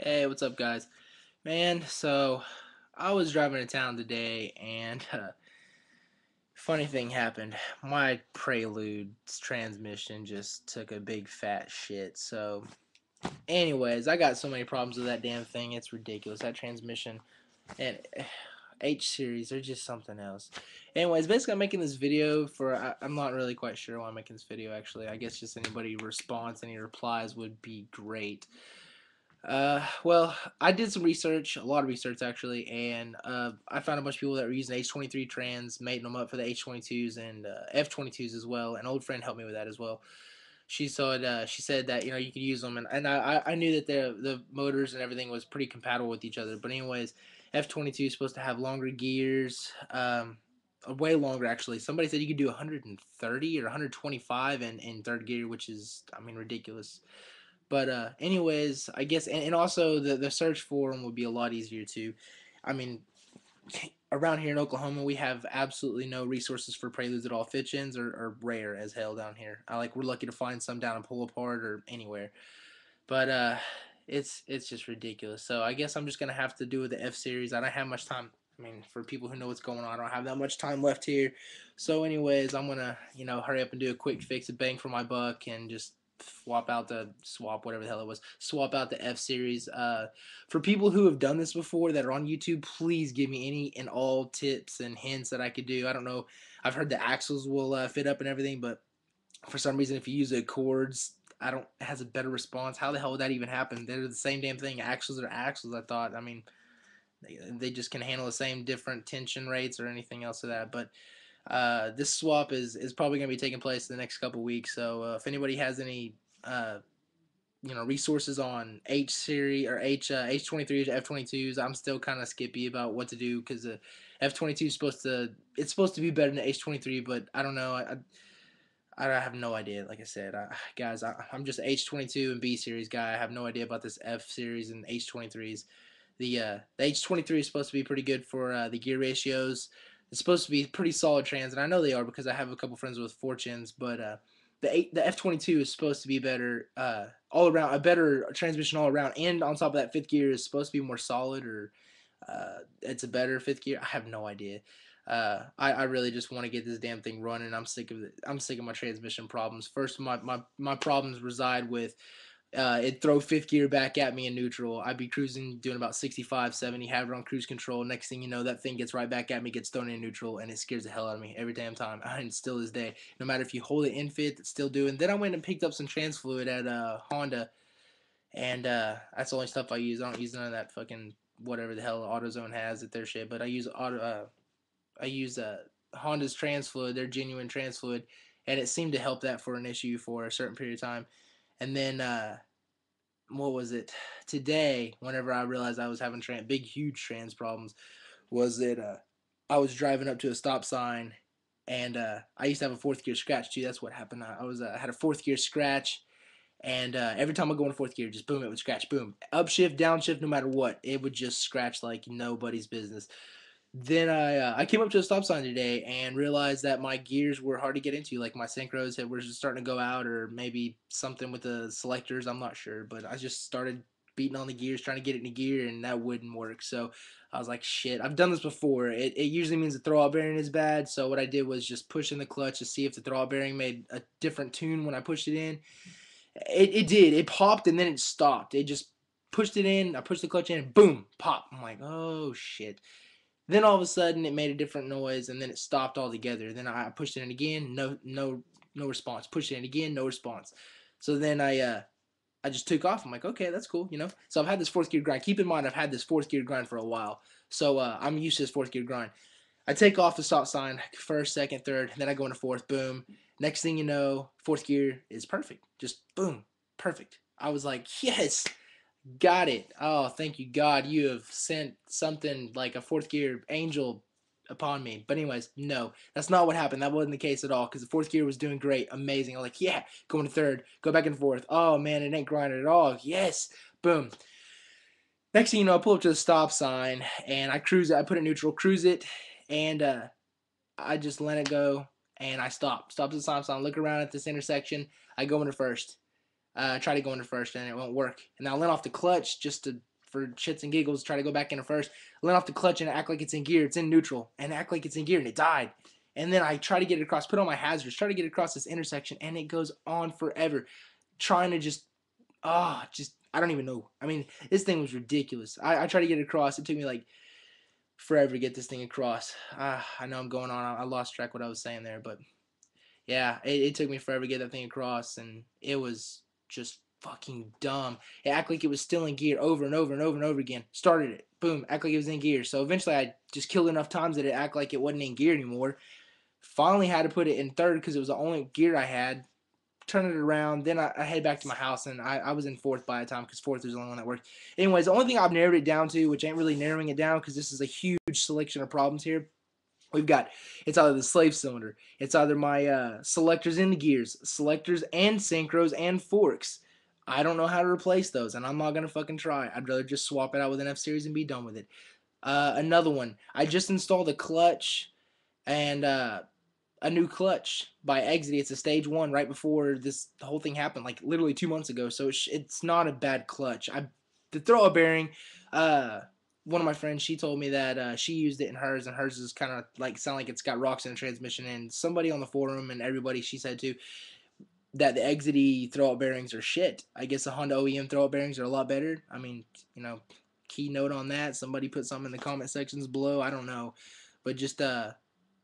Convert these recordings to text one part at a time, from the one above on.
Hey, what's up, guys? Man, so I was driving to town today, and funny thing happened. My Prelude's transmission just took a big fat shit. So, anyways, I got so many problems with that damn thing. It's ridiculous. That transmission and H series, they're just something else. Anyways, basically, I'm making this video for. I'm not really quite sure why I'm making this video. Actually, I guess just anybody response, any replies would be great. Well, I did some research, a lot of research actually, and I found a bunch of people that were using H23 trans, mating them up for the H22s and F22s as well. An old friend helped me with that as well. She said that you could use them, and I knew that the motors and everything was pretty compatible with each other. But anyways, F22 is supposed to have longer gears, way longer actually. Somebody said you could do 130 or 125 in third gear, which is ridiculous. But anyways, I guess and also the search for them would be a lot easier too. I mean, around here in Oklahoma, we have absolutely no resources for preludes at all. Fitch-ins are rare as hell down here. We're lucky to find some down in Pull Apart or anywhere. But it's just ridiculous. So I guess I'm just gonna have to do with the F series. I don't have much time. I mean, for people who know what's going on, I don't have that much time left here. So, anyways, I'm gonna hurry up and do a quick fix, a bang for my buck, and just whatever the hell it was, swap out the F series. For people who have done this before that are on YouTube, please give me any and all tips and hints that I could do. I don't know. I've heard the axles will fit up and everything, but for some reason, if you use the Accords, I don't it has a better response. How the hell would that even happen? They're the same damn thing. Axles are axles. I thought. I mean, they just can handle the same different tension rates or anything else of that. But this swap is probably going to be taking place in the next couple weeks. So if anybody has any uh, resources on H series or H23s, F22s, I'm still kind of skippy about what to do because the F22 is supposed to be better than the H23, but I don't know. I have no idea. Like I said, guys, I'm just H22 and B series guy. I have no idea about this F series and H23s. The H23 is supposed to be pretty good for the gear ratios. It's supposed to be pretty solid trans, and I know they are because I have a couple friends with fortunes. But the F22 is supposed to be better all around, a better transmission all around, and on top of that, fifth gear is supposed to be more solid, or it's a better fifth gear. I have no idea. I really just want to get this damn thing running. I'm sick of it. I'm sick of my transmission problems. First, my problems reside with it'd throw fifth gear back at me in neutral. I'd be cruising, doing about 65, 70, have it on cruise control. Next thing you know, that thing gets right back at me, gets thrown in neutral, and it scares the hell out of me every damn time. And still this day, no matter if you hold it in fifth, it's still doing. Then I went and picked up some trans fluid at Honda, and that's the only stuff I use. I don't use none of that fucking whatever the hell AutoZone has at their shit. But I use Honda's trans fluid, their genuine trans fluid, and it seemed to help that for an issue for a certain period of time. And then what was it today? Whenever I realized I was having big, huge trans problems, was that I was driving up to a stop sign, and I used to have a fourth gear scratch too. That's what happened. I had a fourth gear scratch, and every time I go into fourth gear, just boom, it would scratch. Boom, upshift, downshift, no matter what, it would just scratch like nobody's business. Then I came up to a stop sign today and realized that my gears were hard to get into. Like my synchros were just starting to go out, or maybe something with the selectors. I'm not sure, but I just started beating on the gears, trying to get it into gear, and that wouldn't work. So I was like, shit, I've done this before. It usually means the throwout bearing is bad. So what I did was just push in the clutch to see if the throwout bearing made a different tune when I pushed it in. It did. It popped and then it stopped. It just pushed it in. I pushed the clutch in, and boom, pop. I'm like, oh shit. Then all of a sudden it made a different noise and then it stopped altogether. Then I pushed it in again, no response. Pushed it in again, no response. So then I just took off. I'm like, okay, that's cool. So I've had this fourth gear grind. Keep in mind I've had this fourth gear grind for a while. So I'm used to this fourth gear grind. I take off the stop sign, first, second, third, then I go into fourth, boom. Next thing you know, fourth gear is perfect. Just boom, perfect. I was like, yes, got it. Oh, thank you, God. You have sent something like a fourth gear angel upon me. But anyways, no, that's not what happened. That wasn't the case at all because the fourth gear was doing great, amazing. I'm like, yeah, going to third, go back and forth. Oh man, it ain't grinding at all. Yes, boom. Next thing you know, I pull up to the stop sign and I cruise it. I put it neutral, cruise it, and I just let it go and I stop. Stop at the stop sign, look around at this intersection. I go into first. Try to go into first and it won't work. And I let off the clutch just to for shits and giggles, try to go back into first, let off the clutch and act like it's in gear. It's in neutral and act like it's in gear, and it died. And then I try to get it across, put on my hazards, try to get across this intersection, and it goes on forever, trying to just I don't even know. I mean, this thing was ridiculous. I tried to get it across. It took me like forever to get this thing across. I know I'm going on. I lost track what I was saying there, but yeah, it took me forever to get that thing across, and it was just fucking dumb. It acted like it was still in gear over and over and over and over again. Started it, boom, act like it was in gear. So eventually, I just killed enough times that it acted like it wasn't in gear anymore. Finally, had to put it in third because it was the only gear I had. Turn it around, then I head back to my house, and I was in fourth by the time because fourth was the only one that worked. Anyways, the only thing I've narrowed it down to, which ain't really narrowing it down because this is a huge selection of problems here. We've got, it's either the slave cylinder, it's either my selectors in the gears, selectors and synchros and forks. I don't know how to replace those, and I'm not going to fucking try. I'd rather just swap it out with an F-Series and be done with it. Another one, I just installed a clutch and a new clutch by Exidy. It's a stage one right before this whole thing happened, like literally 2 months ago. So it's not a bad clutch. The throw bearing, one of my friends, she told me that she used it in hers, and hers is kind of like sound like it's got rocks in the transmission. And somebody on the forum and everybody, she said too, that the Exidy throw bearings are shit. I guess the Honda OEM throw bearings are a lot better. I mean, keynote on that. Somebody put something in the comment sections below. I don't know, but just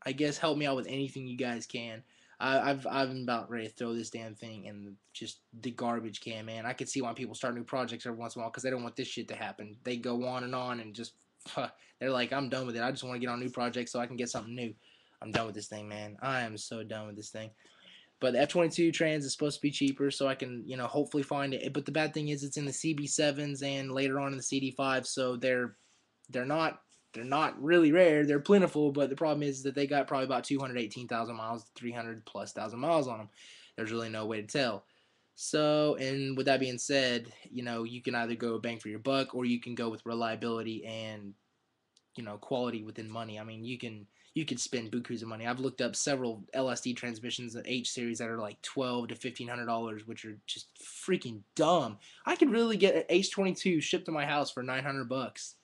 I guess help me out with anything you guys can. I'm about ready to throw this damn thing in just the garbage can, man. I can see why people start new projects every once in a while because they don't want this shit to happen. They go on and just they're like, I'm done with it. I just want to get on new projects so I can get something new. I'm done with this thing, man. I am so done with this thing. But the F22 trans is supposed to be cheaper, so I can, hopefully find it. But the bad thing is, it's in the CB7s and later on in the CD5s, so they're not really rare. They're plentiful, but the problem is that they got probably about 218,000 miles, 300 plus thousand miles on them. There's really no way to tell. So, and with that being said, you can either go bang for your buck or you can go with reliability and quality within money. I mean, you can spend bukus of money. I've looked up several LSD transmissions at H series that are like $1,200 to $1,500, which are just freaking dumb. I could really get an H22 shipped to my house for $900.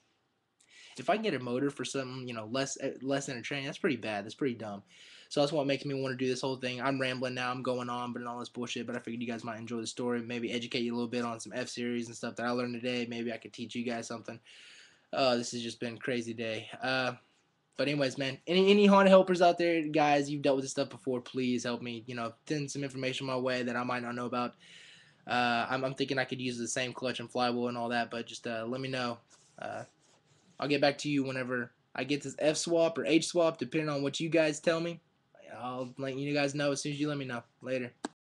If I can get a motor for something, less than a train, that's pretty bad. That's pretty dumb. So that's what makes me want to do this whole thing. I'm rambling now. I'm going on, but all this bullshit. But I figured you guys might enjoy the story. Maybe educate you a little bit on some F series and stuff that I learned today. Maybe I could teach you guys something. This has just been a crazy day. But anyways, man, any Honda helpers out there, guys, you've dealt with this stuff before, please help me, send some information my way that I might not know about. I'm thinking I could use the same clutch and flywheel and all that, but just let me know. I'll get back to you whenever I get this F swap or H swap, depending on what you guys tell me. I'll let you guys know as soon as you let me know. Later.